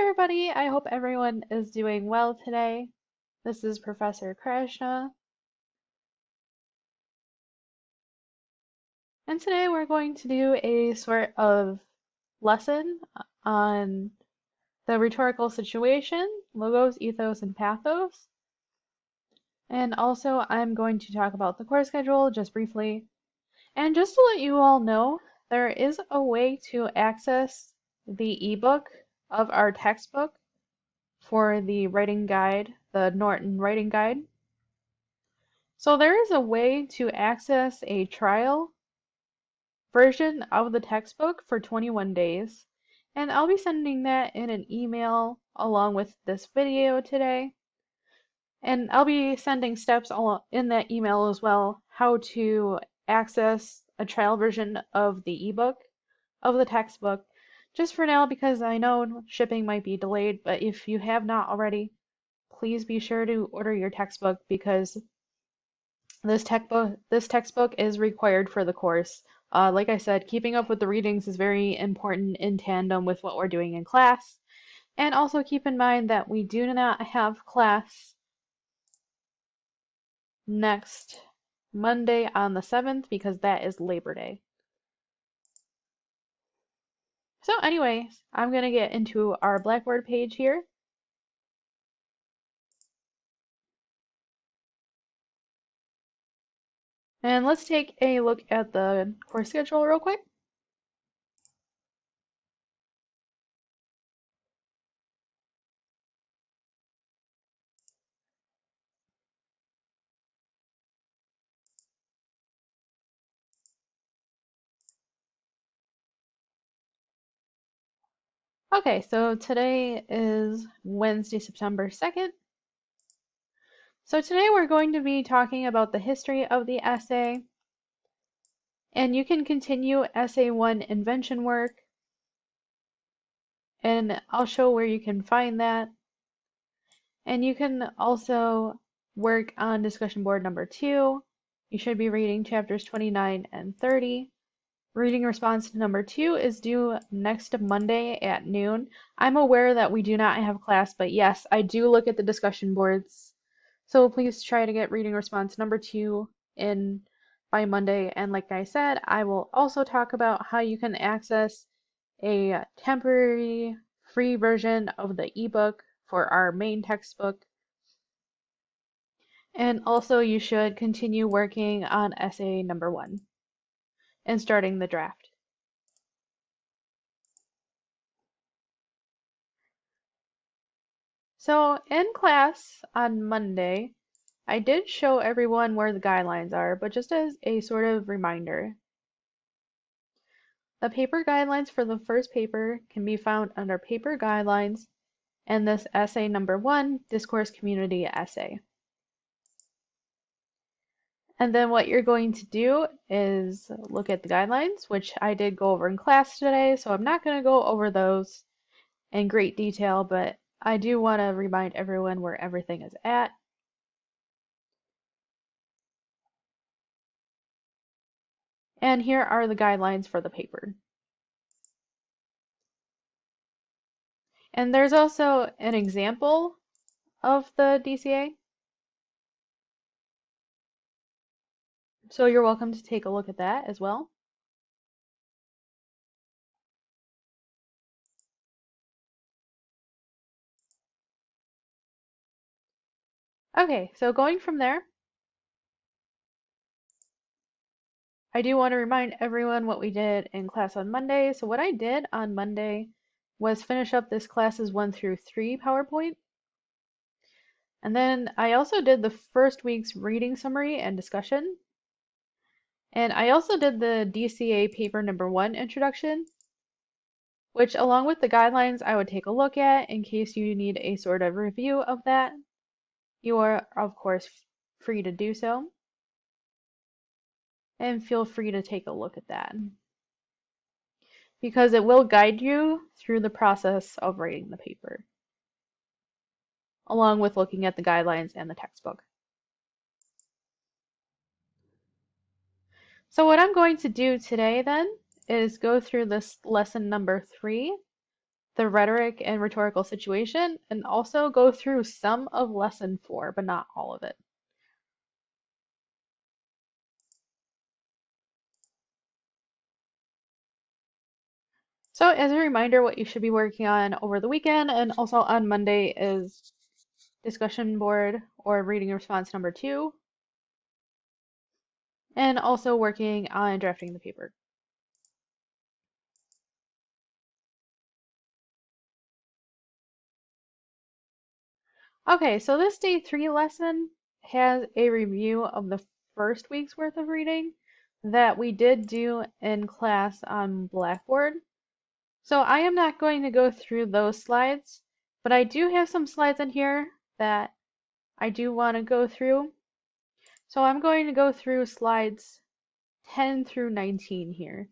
everybody, I hope everyone is doing well today. This is Professor Krishna, and today we're going to do a sort of lesson on the rhetorical situation, logos, ethos, and pathos. And also, I'm going to talk about the course schedule just briefly. And just to let you all know, there is a way to access the ebook of our textbook for the writing guide, the Norton Writing Guide. So there is a way to access a trial version of the textbook for 21 days, and I'll be sending that in an email along with this video today. And I'll be sending steps in that email as well, how to access a trial version of the ebook of the textbook, just for now because I know shipping might be delayed, but if you have not already, please be sure to order your textbook because this textbook is required for the course. Like I said, keeping up with the readings is very important in tandem with what we're doing in class. And also keep in mind that we do not have class next Monday on the 7th because that is Labor Day. So anyways, I'm going to get into our Blackboard page here. And let's take a look at the course schedule real quick. Okay, so today is Wednesday, September 2nd. So today we're going to be talking about the history of the essay, and you can continue Essay 1 invention work, and I'll show where you can find that. And you can also work on discussion board number 2. You should be reading chapters 29 and 30. Reading response number 2 is due next Monday at noon. I'm aware that we do not have class, but yes, I do look at the discussion boards. So please try to get reading response number 2 in by Monday. And like I said, I will also talk about how you can access a temporary free version of the ebook for our main textbook. And also you should continue working on essay number 1 and starting the draft. So in class on Monday, I did show everyone where the guidelines are, but just as a sort of reminder, the paper guidelines for the first paper can be found under paper guidelines and this essay number 1, discourse community essay. And then what you're going to do is look at the guidelines, which I did go over in class today, so I'm not going to go over those in great detail, but I do want to remind everyone where everything is at. And here are the guidelines for the paper. And there's also an example of the DCA. So you're welcome to take a look at that as well. Okay, so going from there, I do want to remind everyone what we did in class on Monday. So what I did on Monday was finish up this classes 1 through 3 PowerPoint. And then I also did the first week's reading summary and discussion. And I also did the DCA paper number 1 introduction, which along with the guidelines I would take a look at in case you need a sort of review of that. You are, of course, free to do so. And feel free to take a look at that because it will guide you through the process of writing the paper, along with looking at the guidelines and the textbook. So what I'm going to do today then is go through this lesson number 3, the rhetoric and rhetorical situation, and also go through some of lesson 4, but not all of it. So as a reminder, what you should be working on over the weekend and also on Monday is discussion board or reading response number 2, and also working on drafting the paper. Okay, so this day 3 lesson has a review of the first week's worth of reading that we did do in class on Blackboard. So I am not going to go through those slides, but I do have some slides in here that I do want to go through. So I'm going to go through slides 10 through 19 here.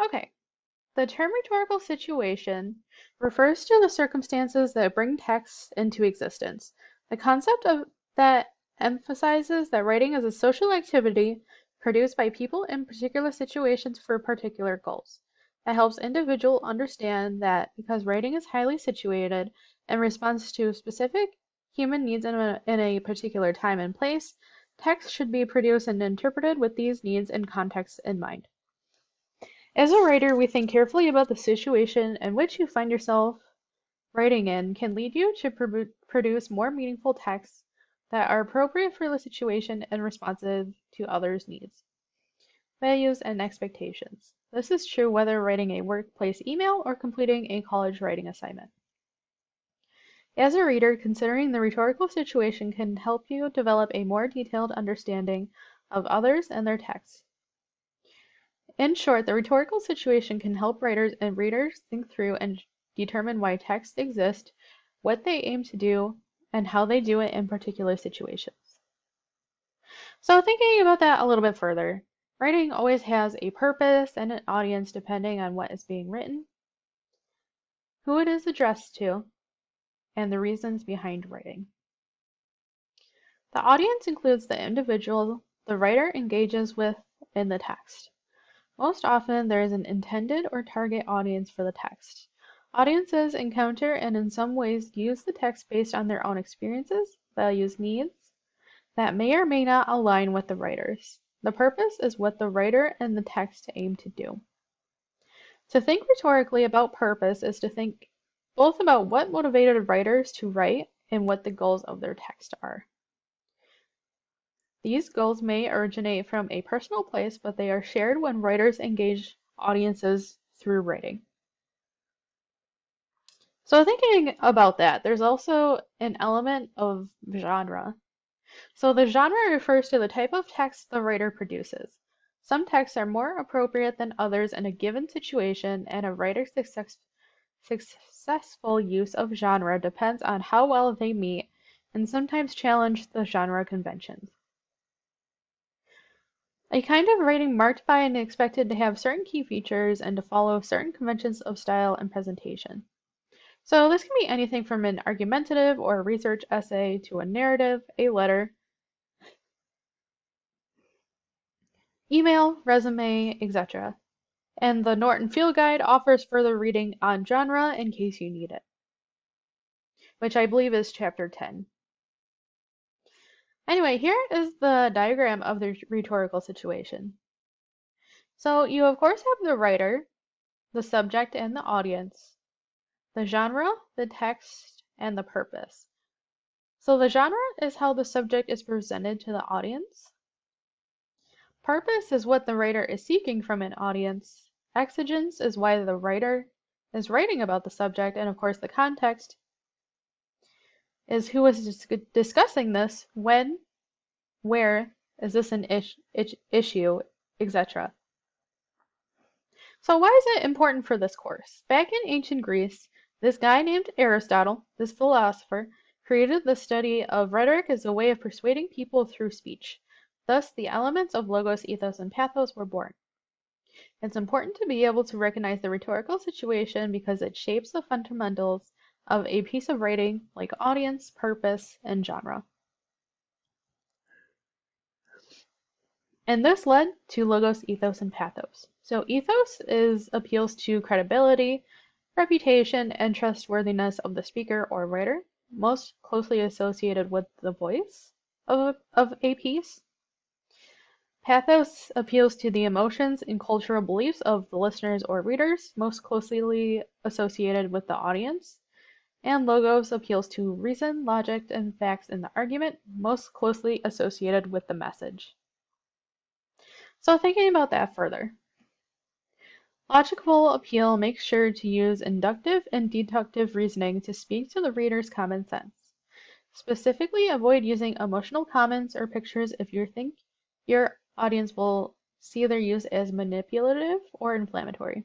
Okay, the term rhetorical situation refers to the circumstances that bring text into existence. The concept of that emphasizes that writing is a social activity produced by people in particular situations for particular goals. It helps individuals understand that because writing is highly situated in response to specific human needs in a particular time and place, text should be produced and interpreted with these needs and contexts in mind. As a writer, we think carefully about the situation in which you find yourself writing in can lead you to produce more meaningful texts that are appropriate for the situation and responsive to others' needs, values, and expectations. This is true whether writing a workplace email or completing a college writing assignment. As a reader, considering the rhetorical situation can help you develop a more detailed understanding of others and their texts. In short, the rhetorical situation can help writers and readers think through and determine why texts exist, what they aim to do, and how they do it in particular situations. So thinking about that a little bit further, writing always has a purpose and an audience depending on what is being written, who it is addressed to, and the reasons behind writing. The audience includes the individual the writer engages with in the text. Most often, there is an intended or target audience for the text. Audiences encounter and in some ways use the text based on their own experiences, values, needs that may or may not align with the writer's. The purpose is what the writer and the text aim to do. To think rhetorically about purpose is to think both about what motivated writers to write and what the goals of their text are. These goals may originate from a personal place, but they are shared when writers engage audiences through writing. So thinking about that, there's also an element of genre. So the genre refers to the type of text the writer produces. Some texts are more appropriate than others in a given situation, and a writer's successful use of genre depends on how well they meet and sometimes challenge the genre conventions. A kind of writing marked by and expected to have certain key features and to follow certain conventions of style and presentation. So this can be anything from an argumentative or research essay to a narrative, a letter, email, resume, etc. And the Norton Field Guide offers further reading on genre in case you need it, which I believe is chapter 10. Anyway, here is the diagram of the rhetorical situation. So you of course have the writer, the subject, and the audience, the genre, the text, and the purpose. So the genre is how the subject is presented to the audience. Purpose is what the writer is seeking from an audience. Exigence is why the writer is writing about the subject, and of course the context is who is discussing this, when, where, is this an issue, etc. So why is it important for this course? Back in ancient Greece, this guy named Aristotle, this philosopher, created the study of rhetoric as a way of persuading people through speech. Thus, the elements of logos, ethos, and pathos were born. It's important to be able to recognize the rhetorical situation because it shapes the fundamentals of a piece of writing like audience, purpose, and genre. And this led to logos, ethos, and pathos. So ethos appeals to credibility, reputation, and trustworthiness of the speaker or writer, most closely associated with the voice of a piece. Pathos appeals to the emotions and cultural beliefs of the listeners or readers, most closely associated with the audience. And logos appeals to reason, logic, and facts in the argument, most closely associated with the message. So thinking about that further, logical appeal makes sure to use inductive and deductive reasoning to speak to the reader's common sense. Specifically, avoid using emotional comments or pictures if you think your audience will see their use as manipulative or inflammatory.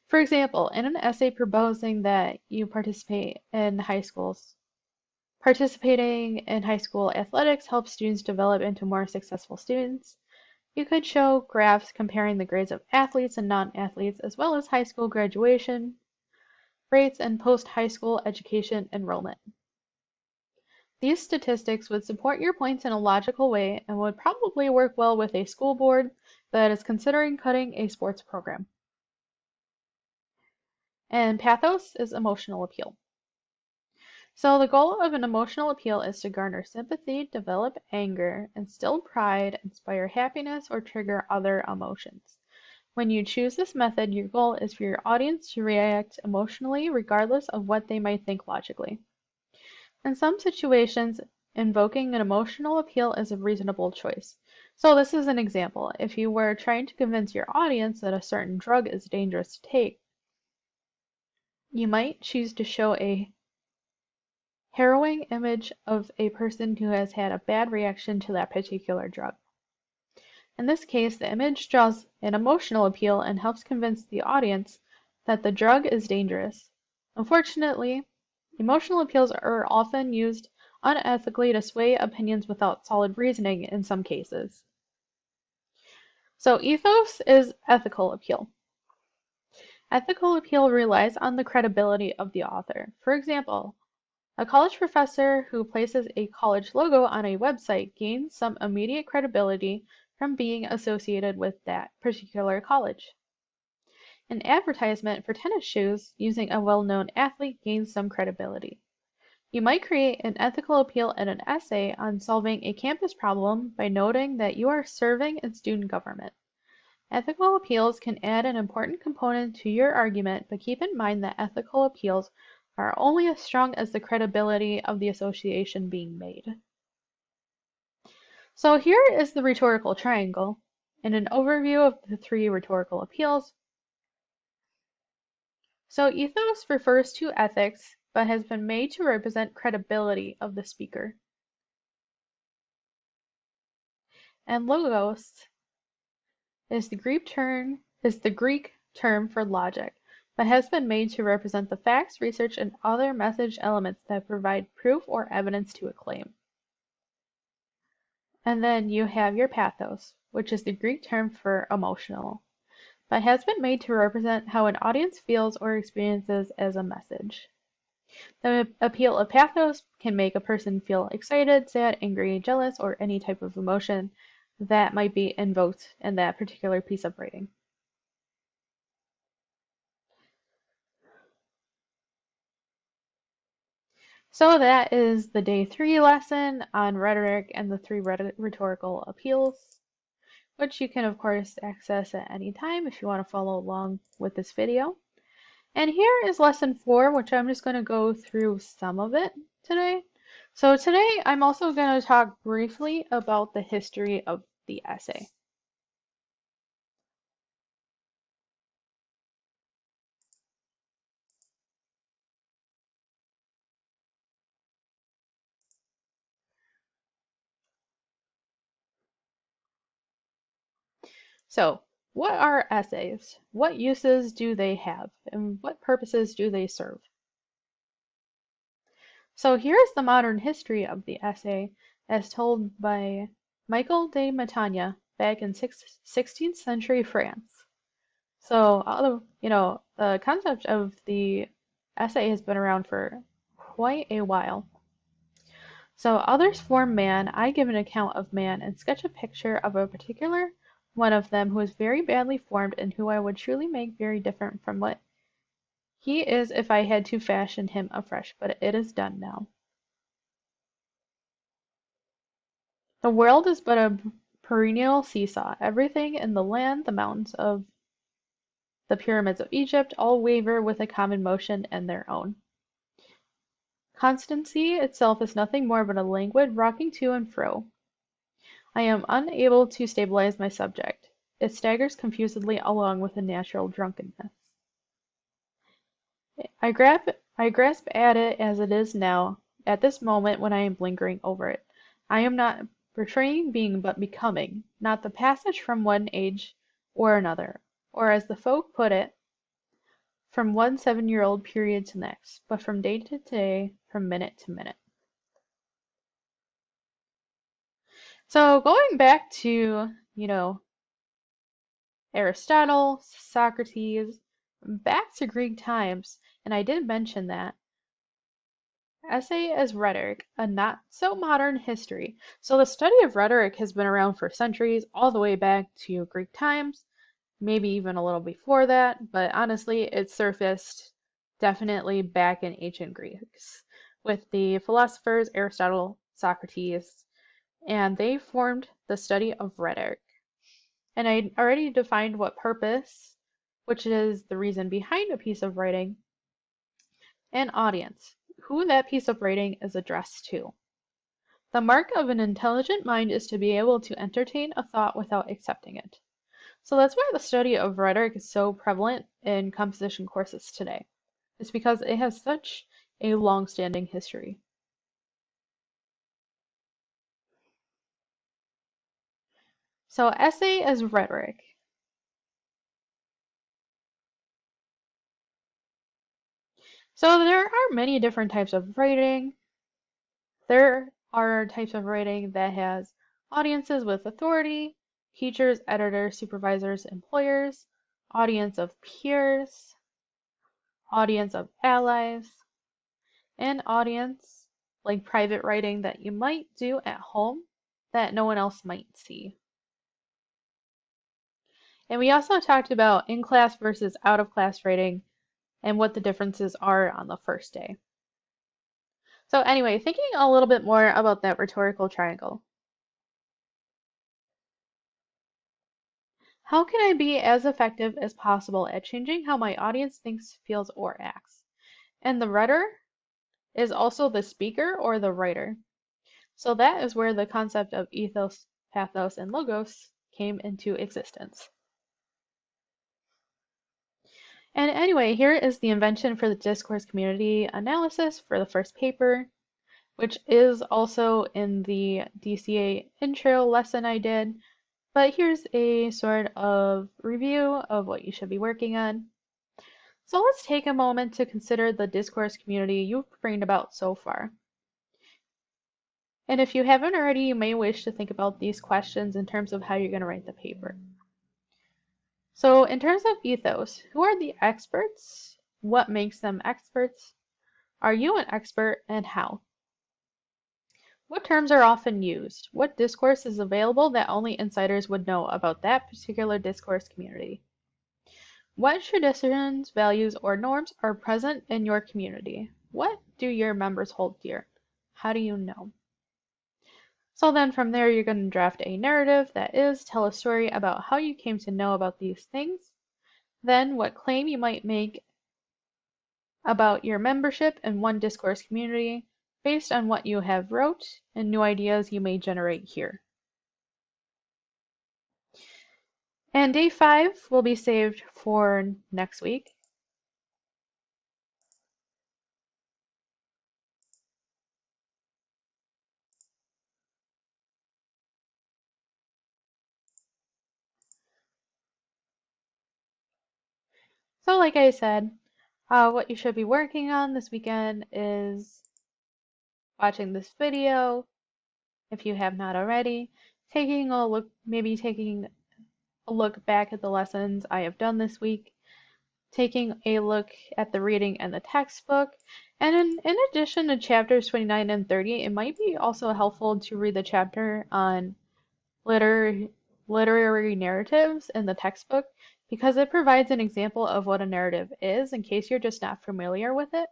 For example, in an essay proposing that you participating in high school athletics helps students develop into more successful students, you could show graphs comparing the grades of athletes and non-athletes, as well as high school graduation rates and post-high school education enrollment. These statistics would support your points in a logical way and would probably work well with a school board that is considering cutting a sports program. And pathos is emotional appeal. So the goal of an emotional appeal is to garner sympathy, develop anger, instill pride, inspire happiness, or trigger other emotions. When you choose this method, your goal is for your audience to react emotionally regardless of what they might think logically. In some situations, invoking an emotional appeal is a reasonable choice. So this is an example. If you were trying to convince your audience that a certain drug is dangerous to take, you might choose to show a harrowing image of a person who has had a bad reaction to that particular drug. In this case, the image draws an emotional appeal and helps convince the audience that the drug is dangerous. Unfortunately, emotional appeals are often used unethically to sway opinions without solid reasoning in some cases. So ethos is ethical appeal. Ethical appeal relies on the credibility of the author. For example, a college professor who places a college logo on a website gains some immediate credibility from being associated with that particular college. An advertisement for tennis shoes using a well-known athlete gains some credibility. You might create an ethical appeal in an essay on solving a campus problem by noting that you are serving in student government. Ethical appeals can add an important component to your argument, but keep in mind that ethical appeals are only as strong as the credibility of the association being made. So here is the rhetorical triangle and an overview of the three rhetorical appeals. So ethos refers to ethics, but has been made to represent credibility of the speaker. And logos is the Greek term for logic, but has been made to represent the facts, research, and other message elements that provide proof or evidence to a claim. And then you have your pathos, which is the Greek term for emotional, but has been made to represent how an audience feels or experiences as a message. The appeal of pathos can make a person feel excited, sad, angry, jealous, or any type of emotion that might be invoked in that particular piece of writing. So that is the day 3 lesson on rhetoric and the 3 rhetorical appeals, which you can of course access at any time if you want to follow along with this video. And here is lesson 4, which I'm just going to go through some of it today. So today I'm also going to talk briefly about the history of the essay. So, what are essays? What uses do they have? And what purposes do they serve? So here is the modern history of the essay as told by Michael de Montaigne back in 16th century France. So, the concept of the essay has been around for quite a while. So others form man, I give an account of man, and sketch a picture of a particular one of them who is very badly formed, and who I would truly make very different from what he is if I had to fashion him afresh, but it is done now. The world is but a perennial seesaw. Everything in the land, the mountains of the pyramids of Egypt, all waver with a common motion and their own. Constancy itself is nothing more but a languid rocking to and fro. I am unable to stabilize my subject. It staggers confusedly along with a natural drunkenness. I grasp at it as it is now, at this moment when I am lingering over it. I am not portraying being but becoming, not the passage from one age or another, or as the folk put it, from one 7-year-old period to next, but from day to day, from minute to minute. So going back to, Aristotle, Socrates, back to Greek times, and I did mention that. Essay as rhetoric, a not so modern history. So the study of rhetoric has been around for centuries, all the way back to Greek times, maybe even a little before that, but honestly, it surfaced definitely back in ancient Greeks with the philosophers Aristotle, Socrates, and they formed the study of rhetoric. And I already defined what purpose, which is the reason behind a piece of writing, and audience, who that piece of writing is addressed to. The mark of an intelligent mind is to be able to entertain a thought without accepting it. So that's why the study of rhetoric is so prevalent in composition courses today. It's because it has such a long-standing history. So essay as rhetoric. So there are many different types of writing. There are types of writing that has audiences with authority, teachers, editors, supervisors, employers, audience of peers, audience of allies, and audience like private writing that you might do at home that no one else might see. And we also talked about in-class versus out-of-class writing and what the differences are on the first day. So anyway, thinking a little bit more about that rhetorical triangle. How can I be as effective as possible at changing how my audience thinks, feels, or acts? And the rhetor is also the speaker or the writer. So that is where the concept of ethos, pathos, and logos came into existence. And anyway, here is the invention for the discourse community analysis for the first paper, which is also in the DCA intro lesson I did. But here's a sort of review of what you should be working on. So let's take a moment to consider the discourse community you've brained about so far. And if you haven't already, you may wish to think about these questions in terms of how you're going to write the paper. So in terms of ethos, who are the experts? What makes them experts? Are you an expert, and how? What terms are often used? What discourse is available that only insiders would know about that particular discourse community? What traditions, values, or norms are present in your community? What do your members hold dear? How do you know? So then from there, you're going to draft a narrative, that is, tell a story about how you came to know about these things. Then what claim you might make about your membership in one discourse community based on what you have wrote and new ideas you may generate here. And day 5 will be saved for next week. So like I said, what you should be working on this weekend is watching this video, if you have not already, maybe taking a look back at the lessons I have done this week, taking a look at the reading and the textbook. And in addition to chapters 29 and 30, it might be also helpful to read the chapter on liter literary narratives in the textbook because it provides an example of what a narrative is in case you're just not familiar with it.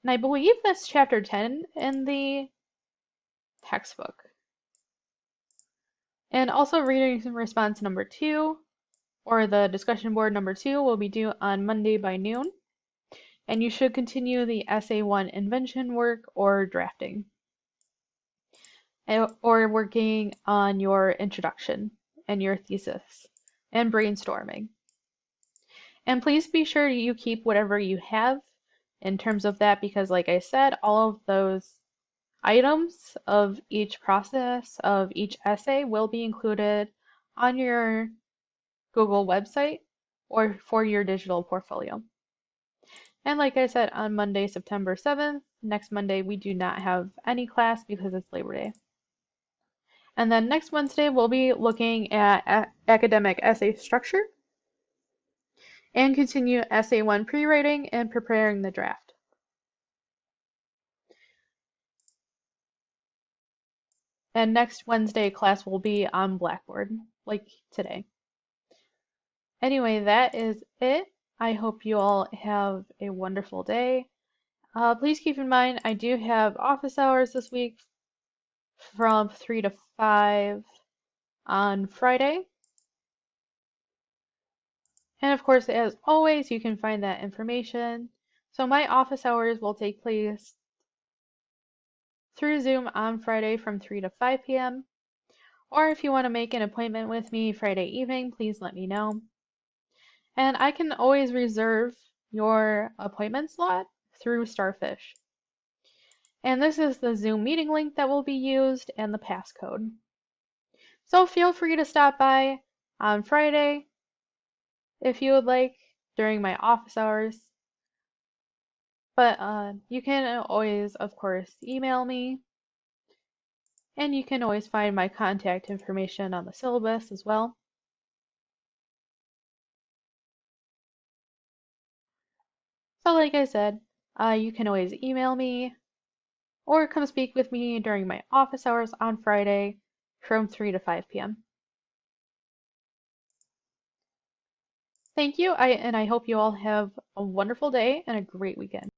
And I believe that's chapter 10 in the textbook. And also reading response number 2, or the discussion board number 2, will be due on Monday by noon. And you should continue the essay 1 invention work or drafting, or working on your introduction and your thesis and brainstorming. And please be sure you keep whatever you have in terms of that because like I said, all of those items of each process of each essay will be included on your Google website or for your digital portfolio. And like I said, on Monday, September 7th, next Monday, we do not have any class because it's Labor Day. And then next Wednesday, we'll be looking at academic essay structure and continue essay 1 pre-writing and preparing the draft. And next Wednesday class will be on Blackboard, like today. Anyway, that is it. I hope you all have a wonderful day. Please keep in mind, I do have office hours this week from 3 to 5 on Friday. And of course, as always, you can find that information. So my office hours will take place through Zoom on Friday from 3 to 5 p.m. Or if you want to make an appointment with me Friday evening, please let me know. And I can always reserve your appointment slot through Starfish. And this is the Zoom meeting link that will be used and the passcode. So feel free to stop by on Friday if you would like during my office hours. But you can always, of course, email me. And you can always find my contact information on the syllabus as well. So like I said, you can always email me or come speak with me during my office hours on Friday from 3 to 5 p.m. Thank you, and I hope you all have a wonderful day and a great weekend.